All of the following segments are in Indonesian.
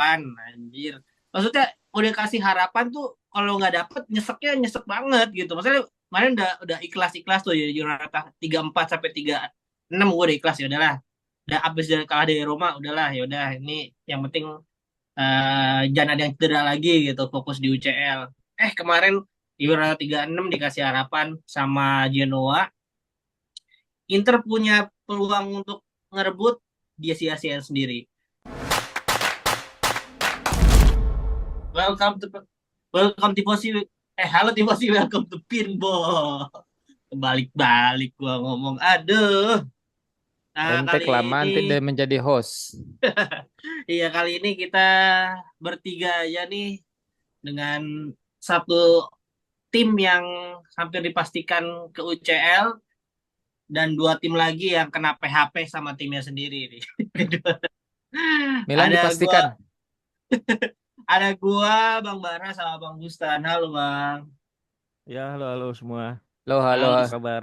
Anjir. Maksudnya udah kasih harapan tuh kalau nggak dapet nyeseknya nyesek banget gitu. Maksudnya kemarin udah ikhlas-ikhlas tuh ya Jurata 3-4 sampai 3-6 gue udah ikhlas ya udahlah. Udah abis dari kalah dari Roma udahlah ya udah ini yang penting jangan ada yang cedera lagi gitu fokus di UCL. Kemarin Jurata 3-6 dikasih harapan sama Genoa. Inter punya peluang untuk ngerebut dia sia-siain sendiri. Welcome to Welcome Tifosi. Halo Tifosi, welcome to Pinball. Balik-balik gua ngomong. Aduh. Nah, Ente kali kelamaan ini, tidak menjadi host. iya kali ini kita bertiga aja nih dengan satu tim yang hampir dipastikan ke UCL dan dua tim lagi yang kena PHP sama timnya sendiri nih. Milan Ada gua, dipastikan. ada gua, Bang Bara sama Bang Bustan. Halo Bang. Ya, halo halo semua. Halo, Halo. Apa halo. kabar?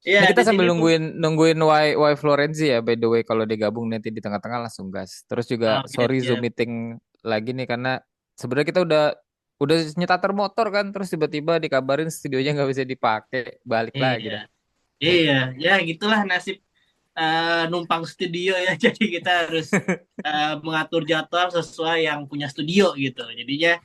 Iya, Ini kita di sini sambil tuh. nungguin Y Florenzi ya, by the way. Kalau digabung nanti di tengah-tengah langsung gas. Terus juga Oke, sorry Zoom siap. meeting lagi nih karena sebenarnya kita udah nyetater motor kan, terus tiba-tiba dikabarin studionya nggak bisa dipakai, balik lagi Iya, dah. iya, ya gitulah nasib numpang studio ya. Jadi kita harus mengatur jadwal sesuai yang punya studio gitu. Jadinya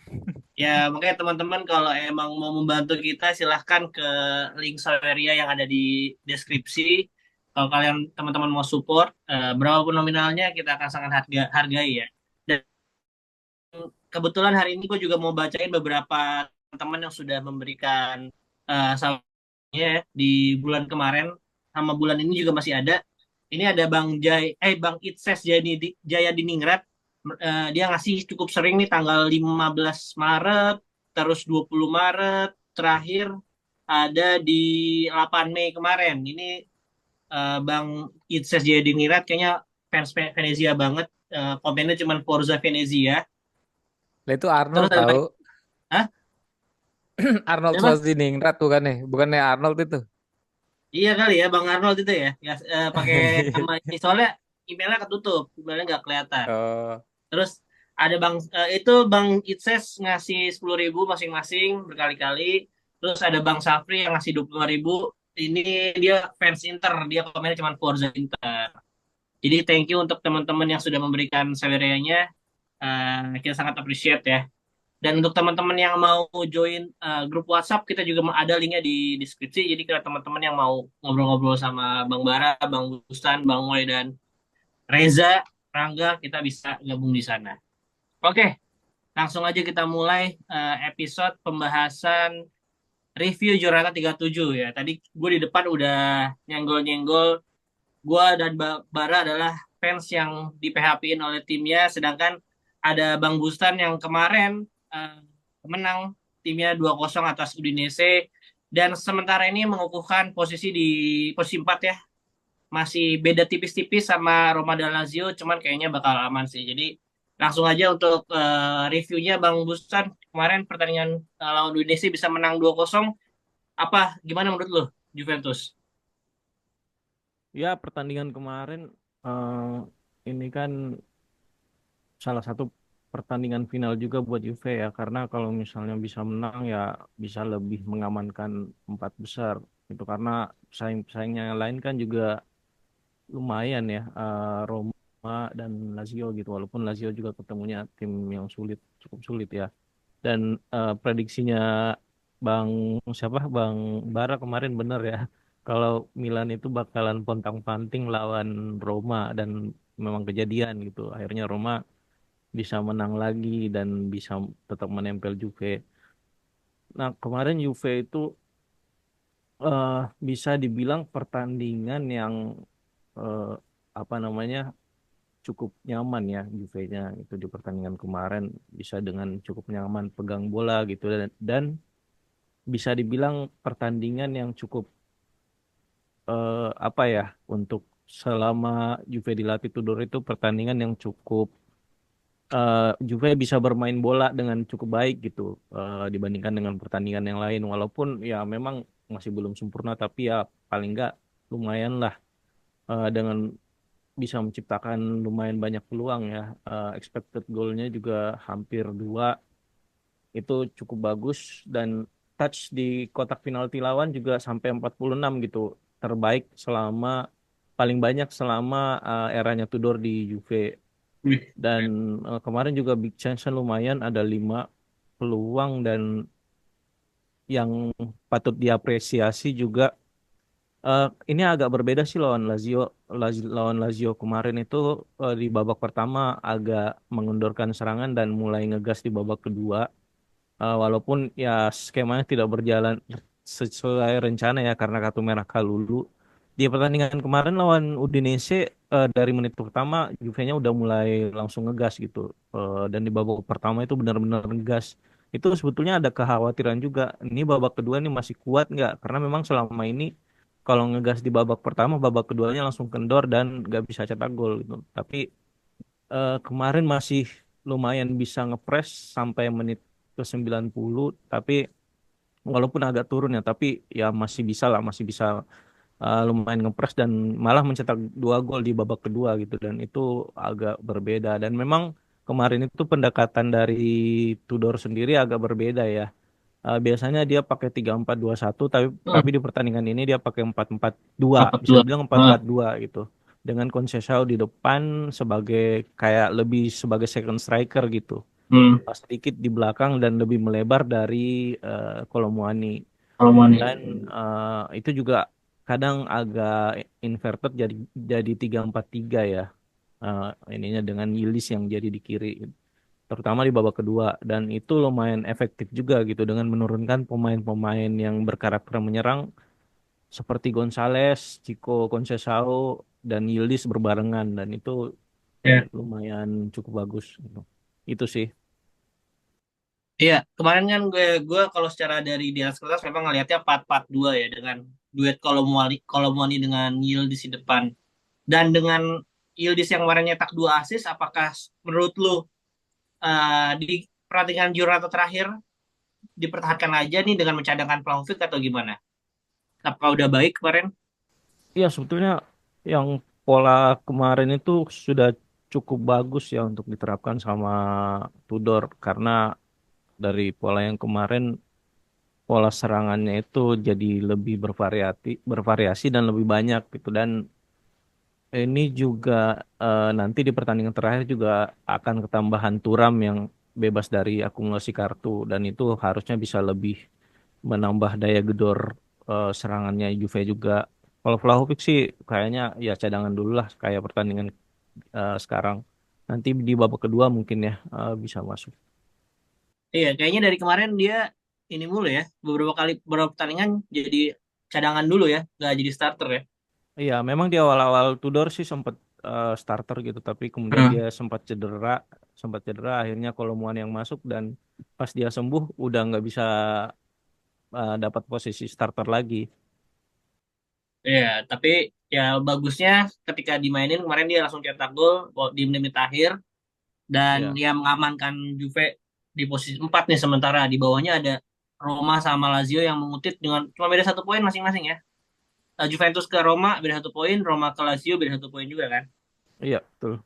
ya makanya teman-teman kalau emang mau membantu kita silahkan ke link Saweria yang ada di deskripsi. Kalau kalian teman-teman mau support berapapun nominalnya kita akan sangat hargai ya. Dan kebetulan hari ini gue juga mau bacain beberapa teman yang sudah memberikan salahnya di bulan kemarin sama bulan ini juga masih ada. Ini ada Bang Itses Jaya Diningrat. Dia ngasih cukup sering nih tanggal 15 Maret, terus 20 Maret, terakhir ada di 8 Mei kemarin. Ini Bang Itses Jaya Diningrat kayaknya fans Venezia banget. Komennya cuma Forza Venezia. Lah itu Terus Arnold ada tahu. lagi, hah? Arnold Siapa? Schwarzenegger tuh kan nih, bukannya Arnold itu. Iya kali ya, Bang Arnold itu ya. Ya pakai nama ini soalnya emailnya ketutup, emailnya nggak kelihatan. Oh, Terus ada itu Bang Itses ngasih 10.000 masing-masing berkali-kali. Terus ada Bang Safri yang ngasih 25.000. Ini dia fans Inter, dia komennya cuma Forza Inter. Jadi thank you untuk teman-teman yang sudah memberikan saweria-nya. Kita sangat appreciate ya. Dan untuk teman-teman yang mau join grup WhatsApp, kita juga ada linknya di deskripsi. Jadi kalau teman-teman yang mau ngobrol-ngobrol sama Bang Bara, Bang Bustan, Bang Woy, dan Reza, Rangga, kita bisa gabung di sana. Oke, langsung aja kita mulai episode pembahasan review Jornada 37 ya. Tadi gue di depan udah nyenggol-nyenggol. Gue dan Bara adalah fans yang di PHP-in oleh timnya, sedangkan ada Bang Bustan yang kemarin menang timnya 2-0 atas Udinese dan sementara ini mengukuhkan posisi di posisi 4 ya. Masih beda tipis-tipis sama Roma dan Lazio, cuman kayaknya bakal aman sih. Jadi langsung aja untuk reviewnya Bang Bustan. Kemarin pertandingan lawan Udinese bisa menang 2-0. Apa gimana menurut lo Juventus? Ya, pertandingan kemarin eh, ini kan salah satu pertandingan final juga buat Juve ya, karena kalau misalnya bisa menang ya bisa lebih mengamankan empat besar. Itu karena pesaing-pesaingnya yang lain kan juga lumayan ya, Roma dan Lazio gitu. Walaupun Lazio juga ketemunya tim yang sulit, cukup sulit ya. Dan prediksinya Bang siapa Bang Bara kemarin bener ya. Kalau Milan itu bakalan pontang-panting lawan Roma dan memang kejadian gitu. Akhirnya Roma bisa menang lagi dan bisa tetap menempel Juve. Nah, kemarin Juve itu eh, bisa dibilang pertandingan yang eh, apa namanya cukup nyaman ya Juve-nya itu di pertandingan kemarin bisa dengan cukup nyaman pegang bola gitu dan bisa dibilang pertandingan yang cukup apa ya untuk selama Juve dilatih Tudor itu pertandingan yang cukup Juve bisa bermain bola dengan cukup baik gitu dibandingkan dengan pertandingan yang lain walaupun ya memang masih belum sempurna tapi ya paling nggak lumayan lah dengan bisa menciptakan lumayan banyak peluang ya. Expected goal-nya juga hampir 2, itu cukup bagus, dan touch di kotak penalti lawan juga sampai 46 gitu. Terbaik paling banyak selama eranya Tudor di Juve. Wih, Dan keren. kemarin juga big chance lumayan, ada 5 peluang, dan yang patut diapresiasi juga, ini agak berbeda sih lawan Lazio. Lawan Lazio kemarin itu di babak pertama agak mengendorkan serangan dan mulai ngegas di babak kedua. Walaupun ya skemanya tidak berjalan sesuai rencana ya karena kartu merah Kalulu. Di pertandingan kemarin lawan Udinese, dari menit pertama Juve-nya udah mulai langsung ngegas gitu. Dan di babak pertama itu benar-benar ngegas. Itu sebetulnya ada kekhawatiran juga. Ini babak kedua nih masih kuat nggak? Karena memang selama ini kalau ngegas di babak pertama, babak keduanya langsung kendor dan nggak bisa cetak gol gitu. Tapi kemarin masih lumayan bisa ngepres sampai menit ke 90, tapi walaupun agak turun ya, tapi ya masih bisa lah, masih bisa lumayan ngepres dan malah mencetak 2 gol di babak kedua gitu, dan itu agak berbeda. Dan memang kemarin itu pendekatan dari Tudor sendiri agak berbeda ya. Biasanya dia pakai 3-4-2-1, tapi Hmm, di pertandingan ini dia pakai 4-4-2, dapat bisa dua. dibilang empat Ah, empat dua gitu. Dengan Conceição di depan sebagai kayak lebih sebagai second striker gitu. hmm, Sedikit di belakang dan lebih melebar dari Kolomuani. kalau mau nih. Dan itu juga kadang agak inverted jadi 3-4-3 ya. Ininya dengan Yildiz yang jadi di kiri, terutama di babak kedua, dan itu lumayan efektif juga gitu dengan menurunkan pemain-pemain yang berkarakter menyerang seperti Gonzales, Chico Conceição, dan Yildiz berbarengan, dan itu Ya. lumayan cukup bagus gitu. Itu sih. Iya, kemarin kan gue kalau secara dari di atas kertas memang ngelihatnya 4-4-2 ya dengan duet Kolomwani dengan Yildiz di depan. Dan dengan Yildiz yang kemarin nyetak 2 assist, apakah menurut lu di pertandingan Jurata terakhir dipertahankan aja nih dengan mencadangkan Vlahovic atau gimana? Apakah udah baik kemarin? Iya, sebetulnya yang pola kemarin itu sudah cukup bagus ya untuk diterapkan sama Tudor, karena dari pola yang kemarin, pola serangannya itu jadi lebih bervariasi dan lebih banyak gitu. Dan ini juga nanti di pertandingan terakhir juga akan ketambahan Thuram yang bebas dari akumulasi kartu, dan itu harusnya bisa lebih menambah daya gedor serangannya Juve juga. Kalau Vlahovic sih kayaknya ya cadangan dulu lah kayak pertandingan sekarang. Nanti di babak kedua mungkin ya bisa masuk. Iya, kayaknya dari kemarin dia ini mulu ya, beberapa pertandingan jadi cadangan dulu ya, nggak jadi starter ya. Iya, memang di awal-awal Tudor sih sempat starter gitu, tapi kemudian Hmm. dia sempat cedera, akhirnya Kolomuan yang masuk, dan pas dia sembuh udah nggak bisa dapat posisi starter lagi. Iya, tapi ya bagusnya ketika dimainin kemarin dia langsung cetak gol di menit-menit akhir dan Iya, dia mengamankan Juve di posisi 4 nih, sementara di bawahnya ada Roma sama Lazio yang mengutip dengan cuma beda 1 poin masing-masing ya. Juventus ke Roma beda 1 poin, Roma ke Lazio beda 1 poin juga kan. iya betul.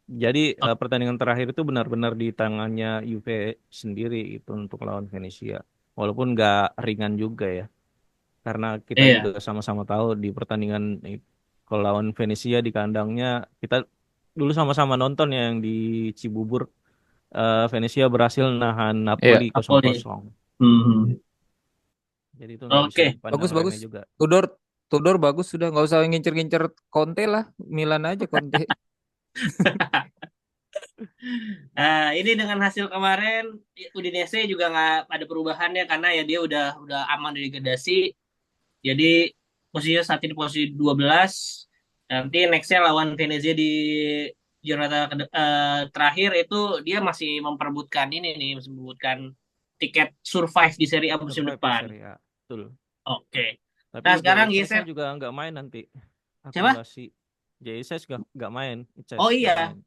Jadi Oh, pertandingan terakhir itu benar-benar di tangannya Juve sendiri itu untuk lawan Venezia. Walaupun nggak ringan juga ya, karena kita juga iya. sama-sama tahu di pertandingan kalau lawan Venezia di kandangnya, kita dulu sama-sama nonton ya yang di Cibubur. Venezia berhasil nahan Napoli Iya, kosong Napoli. kosong. Hmm. Jadi itu nggak bisa Oke. dipandang bagus bagus. remeh juga. Tudor Tudor bagus sudah nggak usah ngincer-ngincer Conte lah. Milan aja Conte. Ini dengan hasil kemarin Udinese juga nggak ada perubahan ya karena ya dia udah aman dari degradasi. Jadi posisinya saat ini posisi 12. Nanti nextnya lawan Venezia di Giornata terakhir itu dia masih memperebutkan ini nih, masih memperebutkan tiket survive di Serie A musim Survive di depan. Serie A. Betul. Oke. Tapi Nah sekarang JSS-nya geser juga nggak main nanti. siapa? Akumulasi. JSS nggak main. Oh ICS iya, nggak main.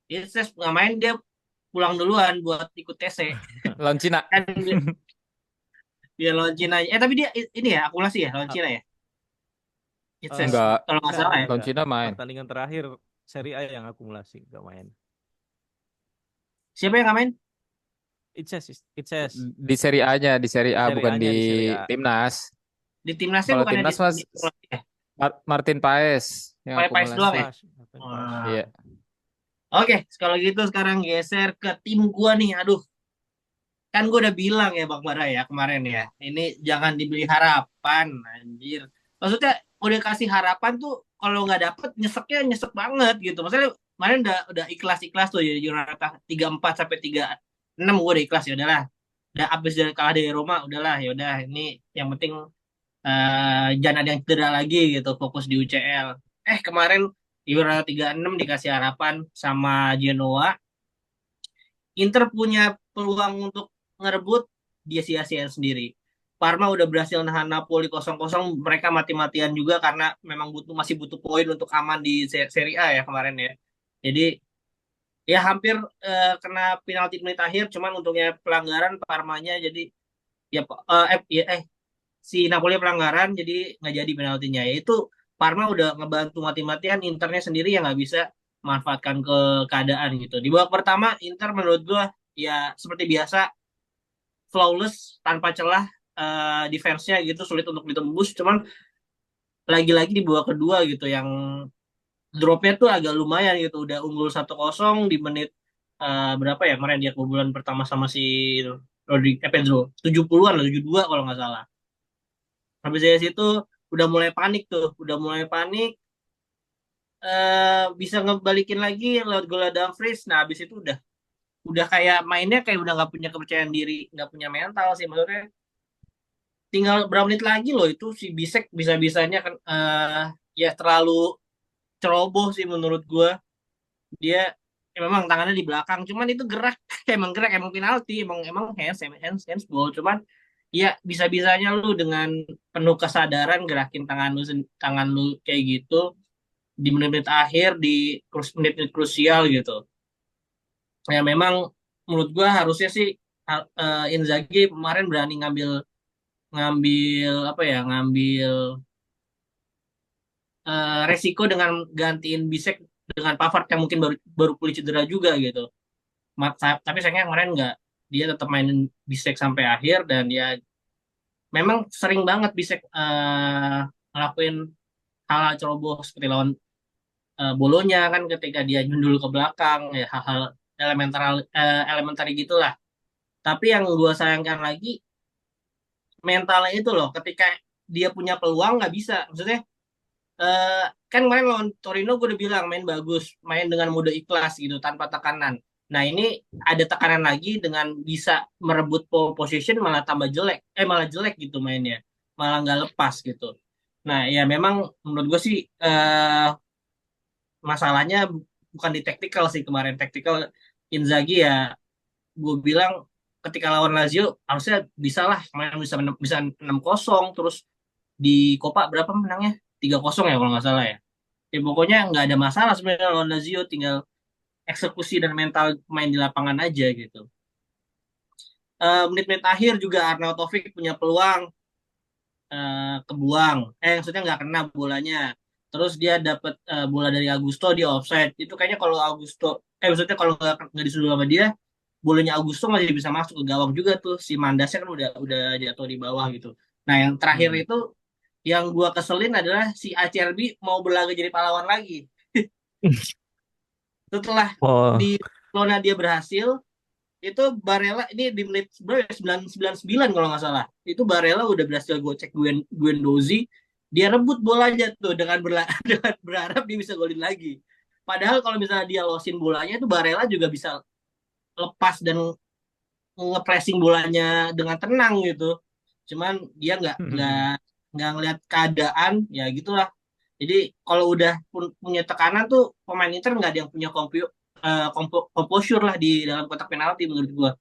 dia nggak main, dia pulang duluan buat ikut TC. Lawan Cina. Kan dia lawan Cina. Tapi dia ini ya akumulasi ya lawan Ah, Cina ya. It's eh, says Enggak, kalau nggak enggak, salah enggak, ya. lawan enggak. Cina main. Pertandingan terakhir Serie A yang akumulasi gak main. Siapa yang nggak main? Itses Di Serie A-nya, di Serie di A Serie bukan A-nya di di Serie A. timnas. Di timnasnya Kalau bukannya timnas mas di ya? Martin Paes yang Paes doang akumulasi. ya? Martin Paes. Wah. Iya. Oke, kalau gitu sekarang geser ke tim gua nih. Aduh, kan gua udah bilang ya Bang Bara ya kemarin ya. Ini jangan dibeli harapan, anjir. Maksudnya udah kasih harapan tuh kalau nggak dapet nyeseknya nyesek banget gitu. Maksudnya kemarin udah ikhlas-ikhlas tuh ya Jurnata 3-4 sampai 3-6 gua udah ikhlas ya udahlah. Udah abis dari kalah dari Roma udahlah ya udah ini yang penting jangan ada yang cedera lagi gitu fokus di UCL. Kemarin Iwara 36 dikasih harapan sama Genoa. Inter punya peluang untuk ngerebut, dia sia-siain sendiri. Parma udah berhasil nahan Napoli 0-0, mereka mati-matian juga karena memang masih butuh poin untuk aman di Serie A ya kemarin ya. Jadi ya hampir kena penalti menit akhir, cuman untungnya pelanggaran Parmanya jadi ya si Napoli pelanggaran jadi nggak jadi penaltinya. Ya itu Parma udah ngebantu mati-matian, Internya sendiri yang nggak bisa manfaatkan ke keadaan gitu. Di babak pertama Inter menurut gua ya seperti biasa flawless tanpa celah, defense-nya gitu sulit untuk ditembus. Cuman lagi-lagi di babak kedua gitu yang dropnya tuh agak lumayan gitu. Udah unggul 1-0 di menit berapa ya kemarin dia kebobolan pertama sama si Pedro 70-an lah 72 kalau nggak salah. Habis dari situ udah mulai panik tuh, udah mulai panik, bisa ngebalikin lagi lewat gol Dumfries. Nah, habis itu udah kayak mainnya kayak udah nggak punya kepercayaan diri, nggak punya mental sih maksudnya. Tinggal berapa menit lagi loh itu si Bisek bisa-bisanya kan ya terlalu ceroboh sih menurut gua. Dia memang tangannya di belakang, cuman itu gerak emang gerak emang penalti, emang emang handsball, cuman ya bisa-bisanya lu dengan penuh kesadaran gerakin tangan lu kayak gitu di menit-menit akhir di menit-menit krusial gitu. Ya memang menurut gua harusnya sih Inzaghi kemarin berani ngambil ngambil apa ya ngambil resiko dengan gantiin Bisek dengan Pavard yang mungkin baru baru pulih cedera juga gitu. Tapi sayangnya kemarin nggak, dia tetap mainin Bisek sampai akhir dan ya memang sering banget Bisek ngelakuin hal-hal ceroboh seperti lawan Bolonya kan ketika dia nyundul ke belakang ya hal-hal elementary gitulah. Tapi yang gue sayangkan lagi mentalnya itu loh ketika dia punya peluang nggak bisa. Maksudnya eh, kan kemarin lawan Torino gue udah bilang main bagus, main dengan mode ikhlas gitu tanpa tekanan. Nah ini ada tekanan lagi dengan bisa merebut pole position malah tambah jelek, malah jelek gitu mainnya, malah nggak lepas gitu. Nah ya memang menurut gue sih masalahnya bukan di taktikal sih kemarin. Taktikal Inzaghi ya gue bilang ketika lawan Lazio harusnya bisa lah kemarin bisa 6-0 terus di Copa berapa menangnya 3-0 ya kalau nggak salah ya. Ya pokoknya nggak ada masalah sebenarnya lawan Lazio, tinggal eksekusi dan mental main di lapangan aja gitu. Menit-menit akhir juga Arnaud Taufik punya peluang, kebuang. Maksudnya nggak kena bolanya. Terus dia dapat bola dari Augusto di offside. Itu kayaknya kalau Augusto, maksudnya kalau nggak disudul sama dia, bolanya Augusto masih bisa masuk ke gawang juga tuh. Si Mandasnya kan udah jatuh di bawah gitu. Nah yang terakhir Hmm. itu yang gua keselin adalah si ACRB mau berlaga jadi pahlawan lagi. Setelah Oh, di Barcelona dia berhasil, itu Barella ini di menit berapa ya? 99 kalau nggak salah. Itu Barella udah berhasil gocek Guendouzi, dia rebut bolanya tuh dengan dengan berharap dia bisa golin lagi. Padahal kalau misalnya dia losin bolanya itu Barella juga bisa lepas dan ngepressing bolanya dengan tenang gitu. Cuman dia nggak ngelihat keadaan ya gitulah. Jadi kalau udah punya tekanan tuh pemain Inter nggak ada yang punya composure lah di dalam kotak penalti menurut gua.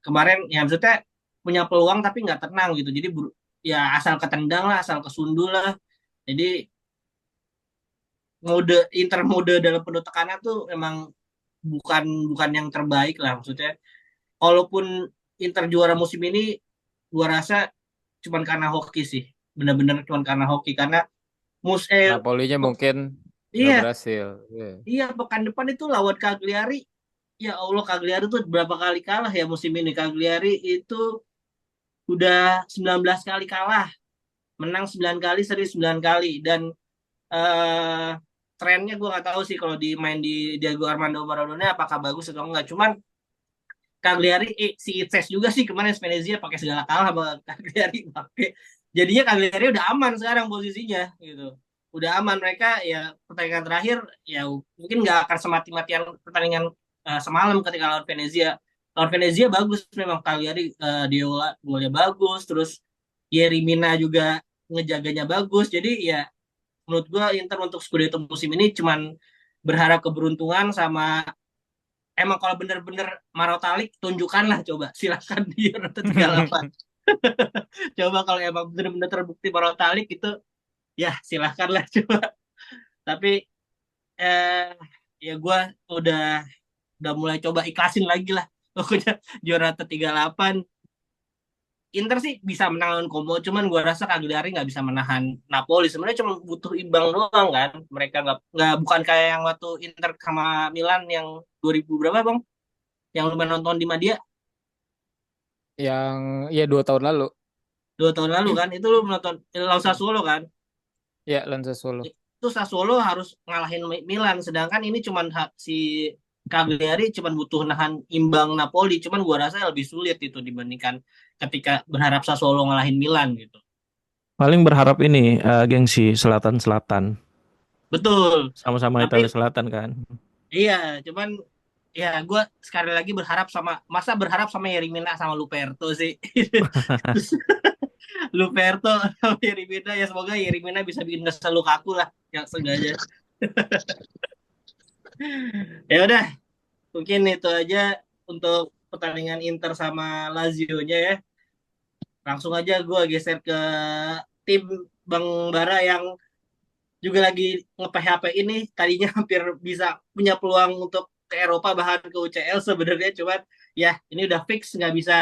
Kemarin ya maksudnya punya peluang tapi nggak tenang gitu. Jadi ya asal ketendang lah, asal kesundul lah. Jadi Inter mode dalam penuh tekanan tuh emang bukan bukan yang terbaik lah maksudnya. Kalaupun Inter juara musim ini, gua rasa cuman karena hoki sih. Bener-bener cuman karena hoki karena mus eh Napolinya mungkin nggak Iya, berhasil. Iya. iya pekan depan itu lawan Cagliari. Ya Allah, Cagliari tuh berapa kali kalah ya musim ini. Cagliari itu udah 19 kali kalah, menang 9 kali, seri 9 kali. Dan eh trennya gue nggak tahu sih kalau di main di Diego Armando Maradona apakah bagus atau enggak. Cuman Cagliari, si Itses juga sih kemarin Spezia pakai segala kalah sama Cagliari. Jadinya Cagliari udah aman sekarang posisinya gitu. Udah aman mereka ya, pertandingan terakhir ya mungkin nggak akan semati-matian pertandingan semalam ketika lawan Venezia. Lawan Venezia bagus memang Cagliari, Diola golnya bagus, terus Yerry Mina juga ngejaganya bagus. Jadi ya menurut gua Inter untuk Scudetto musim ini cuman berharap keberuntungan sama, emang kalau bener-bener Marotalik tunjukkanlah, coba silakan di Euro 38. Coba kalau emang bener-bener terbukti Marotalik itu ya silakanlah coba. Tapi eh ya gue udah udah mulai coba ikhlasin lagi lah. Pokoknya juara ke-38 Inter sih bisa menang lawan Como, cuman gue rasa Cagliari nggak bisa menahan Napoli. Sebenarnya cuma butuh imbang doang kan. Mereka nggak bukan kayak yang waktu Inter sama Milan yang 2000 berapa bang? Yang lumayan nonton di Madia Yang ya 2 tahun lalu. 2 tahun lalu kan. Itu lu menonton lawan Sassuolo kan. Ya, Lanza Solo. Itu Sassuolo harus ngalahin Milan, sedangkan ini cuman si Cagliari cuman butuh nahan imbang Napoli, cuman gua rasa lebih sulit itu dibandingkan ketika berharap Sassuolo ngalahin Milan gitu. Paling berharap ini gengsi Selatan-Selatan. Betul. Sama-sama Tapi Italia Selatan kan. iya, cuman ya gua sekali lagi berharap sama, masa berharap sama Yerimina sama Luperto sih. Luperto sama Yerimina, ya semoga Yerimina bisa bikin kesel Lukaku lah yang sengaja. Ya udah, mungkin itu aja untuk pertandingan Inter sama Lazio-nya ya. Langsung aja gue geser ke tim Bang Bara yang juga lagi nge-PHP ini. Tadinya hampir bisa punya peluang untuk ke Eropa, bahkan ke UCL sebenarnya. Cuman ya ini udah fix nggak bisa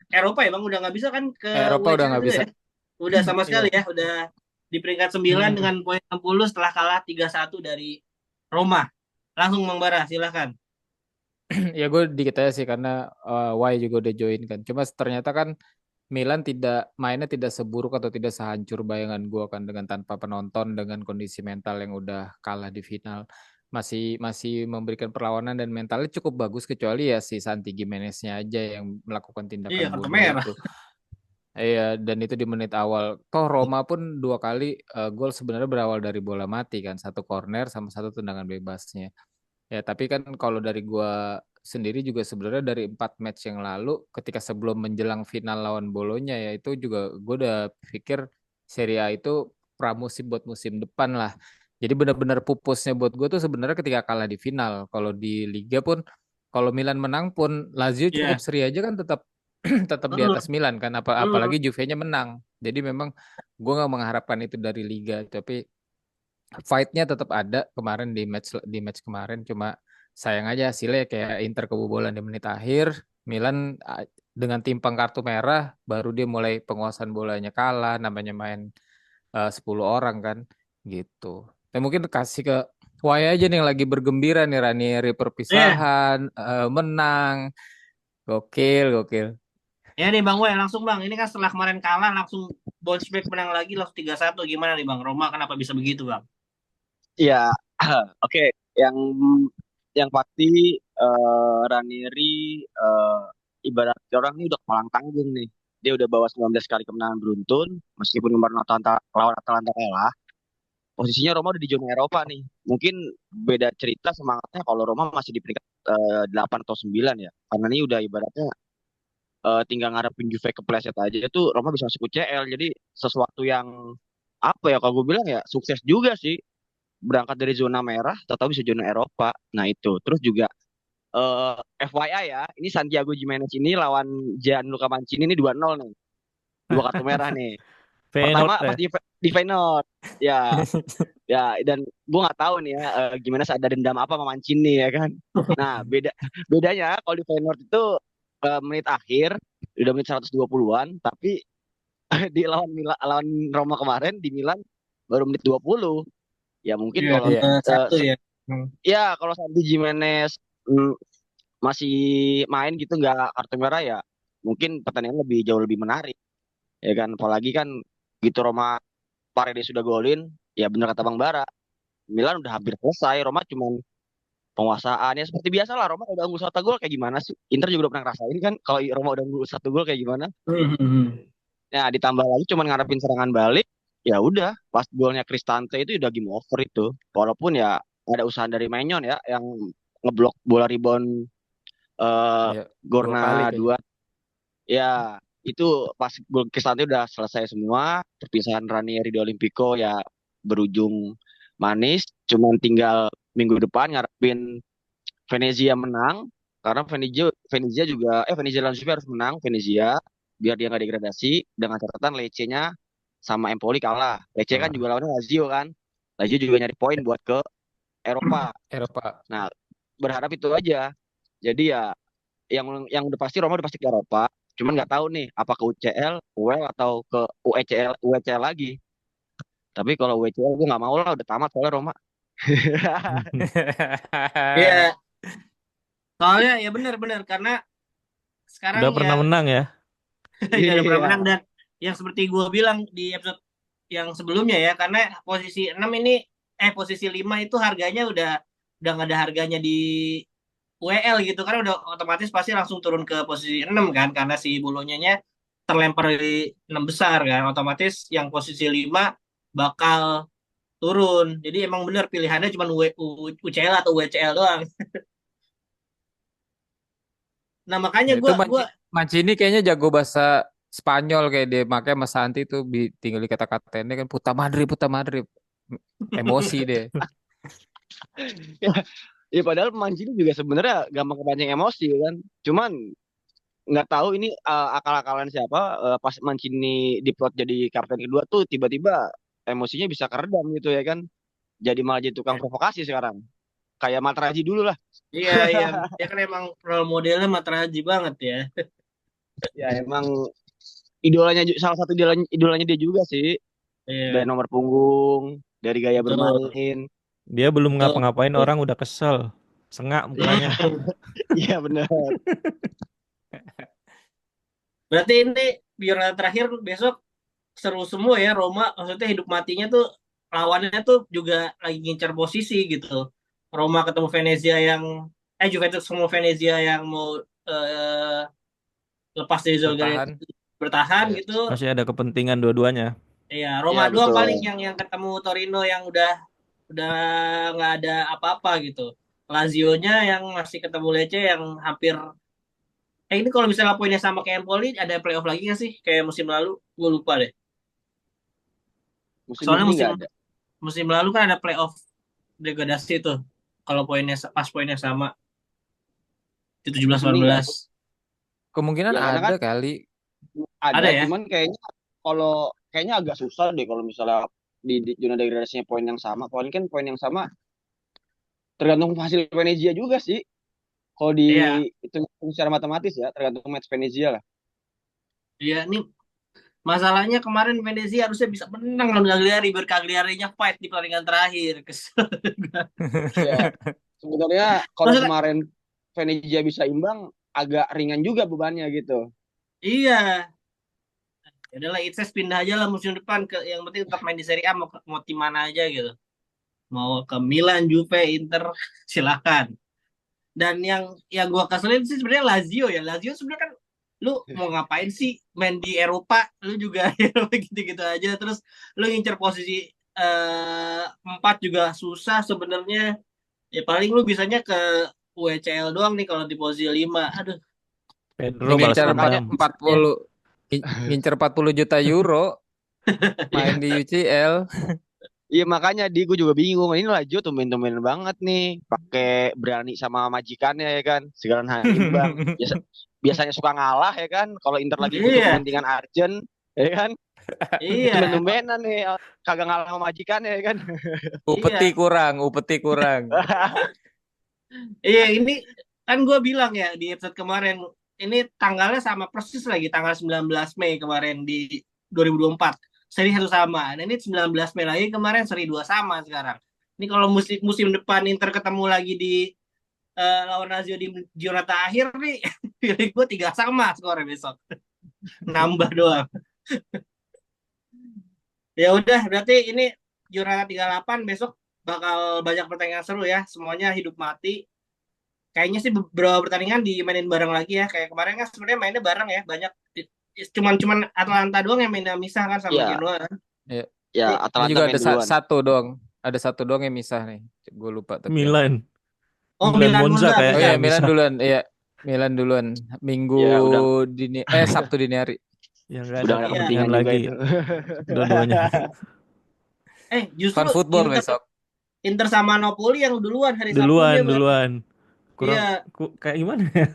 Eropa ya Bang. Udah nggak bisa kan ke Eropa udah UCL nggak juga bisa. ya. Udah sama sekali Iya. ya. Udah di peringkat 9 Hmm. dengan poin 60 setelah kalah 3-1 dari Roma. Langsung Bang Bara, silahkan. Ya gue dikit aja sih karena Y juga udah join kan. Cuma ternyata kan Milan tidak mainnya tidak seburuk atau tidak sehancur bayangan gue kan dengan tanpa penonton dengan kondisi mental yang udah kalah di final. Masih masih memberikan perlawanan dan mentalnya cukup bagus kecuali ya si Santi Gimeneznya aja yang melakukan Iya, tindakan kartu bodoh merah. itu. Iya, dan itu di menit awal. Toh Roma pun 2 kali gol sebenarnya berawal dari bola mati kan, satu corner sama satu tendangan bebasnya. Ya, tapi kan kalau dari gua sendiri juga sebenarnya dari 4 match yang lalu, ketika sebelum menjelang final lawan Bolonya ya itu juga gua udah pikir Serie A itu pramusim buat musim depan lah. Jadi benar-benar pupusnya buat gue tuh sebenarnya ketika kalah di final. Kalau di Liga pun, kalau Milan menang pun Lazio cukup Iya. seri aja kan tetap tetap di Hmm, atas Milan kan. hmm. Apalagi Juve-nya menang. Jadi memang gue nggak mengharapkan itu dari Liga, tapi fight-nya tetap ada kemarin di match kemarin. Cuma sayang aja hasilnya kayak Inter kebobolan di menit akhir. Milan dengan timpang kartu merah baru dia mulai penguasaan bolanya kalah, namanya main 10 orang kan gitu. Dan mungkin kasih ke Wai aja nih yang lagi bergembira nih Ranieri Iya. perpisahan menang. Gokil, gokil. Ya nih Bang Wei, langsung Bang. Ini kan setelah kemarin kalah langsung bounce back menang lagi langsung 3-1. Gimana nih Bang? Roma kenapa bisa begitu Bang? Iya, oke. Yang yang pasti Ranieri ibarat orang ini udah kepalang tanggung nih. Dia udah bawa 19 kali kemenangan beruntun, meskipun kemarin lawan Atalanta kalah. Posisinya Roma udah di zona Eropa nih. Mungkin beda cerita semangatnya kalau Roma masih di peringkat 8 atau 9 ya. Karena ini udah ibaratnya tinggal ngarepin Juve kepleset aja tuh Roma bisa masuk UCL. Jadi sesuatu yang apa ya kalau gue bilang ya sukses juga sih berangkat dari zona merah tetap bisa zona Eropa. Nah itu. Terus juga eh FYI ya, ini Santiago Gimenez ini lawan Gianluca Mancini ini 2-0 nih. 2 kartu merah nih. Feyenoord Pertama pas ya. di Feyenoord. Ya, ya dan gue nggak tahu nih ya Gimenez ada dendam apa sama Mancini ya kan. Nah, bedanya kalau di Feyenoord itu menit akhir udah menit 120-an tapi di lawan Roma kemarin di Milan baru menit 20. Ya mungkin Iya, kalau Iya. satu ya. Hmm. ya kalau Santi Jimenez masih main gitu nggak kartu merah ya mungkin pertandingan lebih jauh lebih menarik ya kan apalagi kan gitu Roma Paredes sudah golin ya bener kata Bang Bara Milan udah hampir selesai Roma cuman penguasaan ya seperti biasa lah Roma udah unggul satu gol kayak gimana sih Inter juga udah pernah ngerasain kan kalau Roma udah unggul satu gol kayak gimana Hmm. ya ditambah lagi cuman ngarepin serangan balik ya udah pas golnya Cristante itu udah game over itu walaupun ya ada usaha dari Maignan ya yang ngeblok bola rebound eh Iya. 2 kali Gorna kayaknya. dua ya itu pas gol Cristante udah selesai semua perpisahan Ranieri di Olimpico ya berujung manis cuman tinggal minggu depan ngarepin Venezia menang karena Venezia lawan Juve harus menang Venezia biar dia nggak degradasi dengan catatan Lecce-nya sama Empoli kalah. Lecce kan Kalah. juga lawannya Lazio kan. Lazio juga nyari poin buat ke Eropa. Eropa. Nah, berharap itu aja. Jadi ya yang udah pasti Roma udah pasti ke Eropa. Cuman nggak tahu nih apa ke UCL, UEL atau ke UECL lagi. Tapi kalau UECL gue nggak mau lah udah tamat soalnya Roma. Iya, soalnya ya benar-benar karena sekarang Udah ya pernah menang ya. tidak ada pernah Iya. menang dan yang seperti gue bilang di episode yang sebelumnya ya karena posisi 6 ini posisi 5 itu harganya udah nggak ada harganya di WL gitu kan udah otomatis pasti langsung turun ke posisi 6 kan karena si Bolognanya terlempar di 6 besar kan otomatis yang posisi 5 bakal turun. Jadi emang bener pilihannya cuma UCL atau WCL doang. Nah, makanya Ya, itu gua Mancini kayaknya jago bahasa Spanyol kayak dia makanya Mas Santi tuh tinggal di kata-katanya kan puta Madrid. Emosi deh. Ya padahal Mancini juga sebenarnya gampang kepancing emosi kan. Cuman nggak tahu ini akal-akalan siapa pas Mancini diplot jadi kapten kedua tuh tiba-tiba emosinya bisa keredam gitu ya kan. Jadi malah jadi tukang provokasi sekarang. Kayak Matraji dulu lah. iya iya dia kan emang role modelnya Matraji banget ya. Ya emang salah satu idolanya dia juga sih. Dari Iya, nomor punggung, dari gaya betul. bermain. Dia belum Betul. ngapa-ngapain orang udah kesel. Sengak mukanya. Iya benar. Berarti ini biar terakhir besok seru semua ya Roma. Maksudnya hidup matinya tuh lawannya tuh juga lagi ngincar posisi gitu. Roma ketemu Venezia yang Juventus ketemu Venezia yang mau eh, lepas dari zona Bertahan. bertahan Ya. gitu. Masih ada kepentingan dua-duanya. Iya, Roma Iya doang paling betul. yang ketemu Torino yang udah nggak ada apa-apa gitu. Lazio-nya yang masih ketemu Lecce yang hampir ini kalau misalnya poinnya sama kayak Empoli ada playoff lagi nggak sih kayak musim lalu? Gue lupa deh. Musim Soalnya ini musim nggak ada. musim lalu kan ada playoff degradasi tuh. Kalau pas poinnya sama di 17 Musim ini nggak ada. 18. Kemungkinan Ya karena kan ada kali. ada, Ada ya? cuman kayaknya agak susah deh kalau misalnya di zona degradasinya poin yang sama. Poin kan poin yang sama tergantung hasil Venezia juga sih. Kalau di Iya, itu secara matematis ya tergantung match Venezia lah. iya nih masalahnya kemarin Venezia harusnya bisa menang lawan Cagliari biar Cagliari-nya fight di pertandingan terakhir. Kesel. Ya sebenarnya kalau Maksudnya kemarin Venezia bisa imbang agak ringan juga bebannya gitu. iya. Ya udahlah Itses pindah aja lah musim depan ke yang penting tetap main di Serie A mau tim mana aja gitu. Mau ke Milan, Juve, Inter silakan. Dan yang gua keselin sih sebenarnya Lazio ya. Lazio sebenarnya kan lu mau ngapain sih main di Eropa, lu juga Eropa gitu-gitu aja terus lu ngincer posisi 4 juga susah sebenarnya. Ya paling lu bisanya ke WCL doang nih kalau di posisi 5. Aduh, Pedro balas Ngincar Makanya dendam. 40 ngincar 40 juta euro main ya. di UCL. iya makanya gue juga bingung. Ini Lazio tumben-tumben banget nih. Pakai berani sama majikannya ya kan. Segala hal imbang. Biasanya suka ngalah ya kan. Kalau Inter lagi butuh Iya, kepentingan urgent ya kan. iya, Tumben-tumbenan nih. Kagak ngalah sama majikannya ya kan. iya. Upeti kurang. Iya, ini kan gue bilang ya di episode kemarin, ini tanggalnya sama persis lagi, tanggal 19 Mei kemarin di 2024. Seri satu sama. Dan ini 19 Mei lagi kemarin seri dua sama sekarang. Ini kalau musim musim depan Inter ketemu lagi di lawan Lazio di Giornata akhir nih, pilih gue 3-3 skornya besok. Nambah doang. Ya udah, berarti ini Giornata 38 besok bakal banyak pertandingan seru ya. Semuanya hidup mati. Kayaknya sih beberapa pertandingan dimainin bareng lagi ya. Kayak kemarin kan sebenarnya mainnya bareng ya, banyak. Cuman Atalanta doang yang mainnya misah kan sama Ya, Genoa kan. Ya. ya Ini Ini Atalanta juga main ada duluan. satu doang. Ada satu doang yang misah nih. Gue lupa tapi apa. Milan. oh Milan Milan Monza Monza Oh kayaknya iya, bisa. yang Milan bisa. duluan. Iya, Milan duluan. Minggu Ya udah Sabtu dini hari. Yang nggak udah ada gak ada Iya. kepentingan kepentingan juga lagi itu. dua-duanya. Justru Fun football Inter besok. Inter sama Napoli yang duluan hari Duluan, Sabtunya berarti. duluan. Kurang Iya, kayak gimana ya?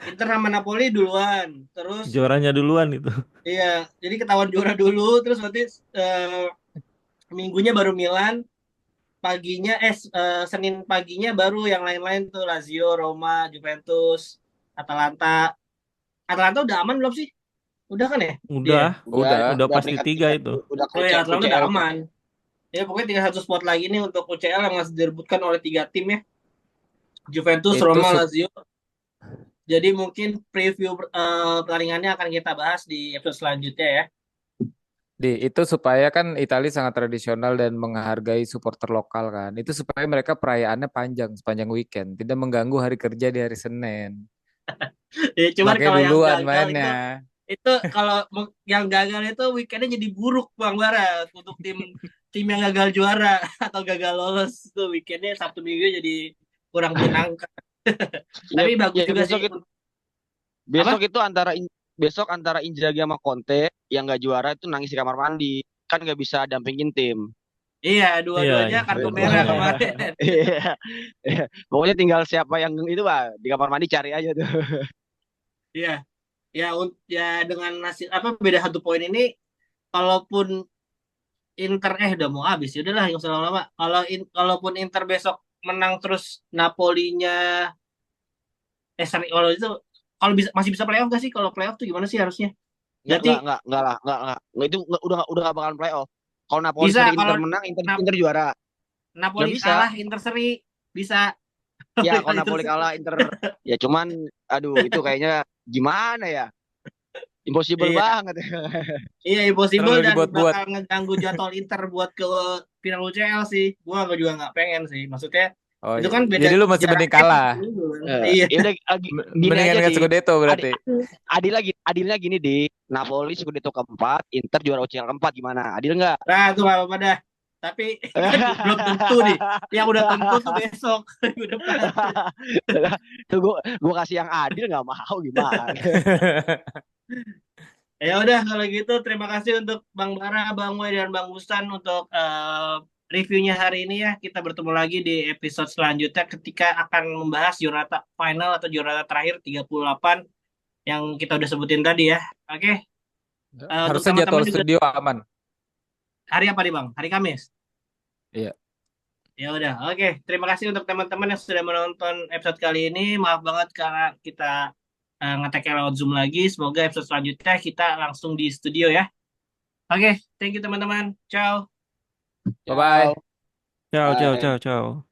Inter sama Napoli duluan. Terus Juaranya duluan itu. iya, jadi ketahuan juara dulu, terus nanti eh, minggunya baru Milan, paginya Senin paginya baru yang lain-lain tuh Lazio, Roma, Juventus, Atalanta. Atalanta udah aman belum sih? Udah kan ya? Dia. Udah, Udah. udah pasti peringkat 3 tiga itu. udah Oh ya, Atalanta udah UCL itu. aman. Ya pokoknya tinggal satu spot lagi nih untuk UCL yang masih direbutkan oleh 3 tim ya. Juventus, Itu Roma, sup- Lazio. Jadi mungkin preview pertandingannya akan kita bahas di episode selanjutnya ya. itu supaya kan Italia sangat tradisional dan menghargai supporter lokal kan. Itu supaya mereka perayaannya panjang sepanjang weekend, tidak mengganggu hari kerja di hari Senin. Ya, cuman Makanya kalau yang duluan gagal mainnya. itu kalau yang gagal itu weekendnya jadi buruk Bang Bara untuk tim tim yang gagal juara atau gagal lolos tuh weekendnya Sabtu Minggu jadi kurang menyenangkan. Ya, Tapi bagus ya juga sih. besok Apa? itu besok antara Inzaghi sama Conte yang nggak juara itu nangis di kamar mandi. Kan nggak bisa dampingin tim. Iya, Iya, dua-duanya iya, kartu merah dua-duanya ya. kemarin. Iya. Iya. Pokoknya tinggal siapa yang itu Pak, di kamar mandi cari aja tuh. Iya, ya ya dengan hasil apa beda 1 poin ini, kalaupun Inter udah mau habis ya udahlah yang usah lama. Kalaupun Inter besok menang terus Napolinya sorry, kalau bisa masih bisa playoff gak sih? Kalau playoff tuh gimana sih harusnya? Berarti Nggak lah, nggak. Nggak, itu udah nggak bakalan playoff. Kalau Napoli bisa seri kalau Inter menang, Na- Inter juara. Nggak Napoli bisa. kalah Inter seri bisa. Ya Napoli kalau kalah Inter Napoli seri. kalah Inter, ya cuman, aduh itu kayaknya gimana ya? Impossible Iya, banget. iya impossible Terlalu dan dibuat-buat. bakal ngeganggu jadwal Inter buat ke final UCL sih. Gua juga nggak pengen sih. Maksudnya Oh itu iya. kan beda Jadi lu masih mending jaraknya kalah. 1 minggu kan. Iya, Ya udah gini Mendingan aja dengan di Scudetto adil, berarti. adilnya gini di Napoli Scudetto keempat, Inter juara UCL keempat gimana? Adil nggak? nah itu nggak apa-apa dah. Tapi kan belum tentu nih. Yang udah tentu tuh besok minggu depan. Tuh gue kasih yang adil nggak mau gimana? Ya udah kalau gitu terima kasih untuk Bang Bara, Bang Wei dan Bang Busan untuk reviewnya hari ini ya. Kita bertemu lagi di episode selanjutnya ketika akan membahas Jornata final atau Jornata terakhir 38 yang kita udah sebutin tadi ya. Oke, untuk Harusnya teman-teman jadwal juga studio aman. hari apa nih Bang? Hari Kamis. Iya. Ya udah, oke. Terima kasih untuk teman-teman yang sudah menonton episode kali ini. Maaf banget karena kita ngetek lewat Zoom lagi. Semoga episode selanjutnya kita langsung di studio ya. Oke, thank you teman-teman. Ciao. Bye-bye. Ciao. Ciao, ciao, Bye. ciao, ciao.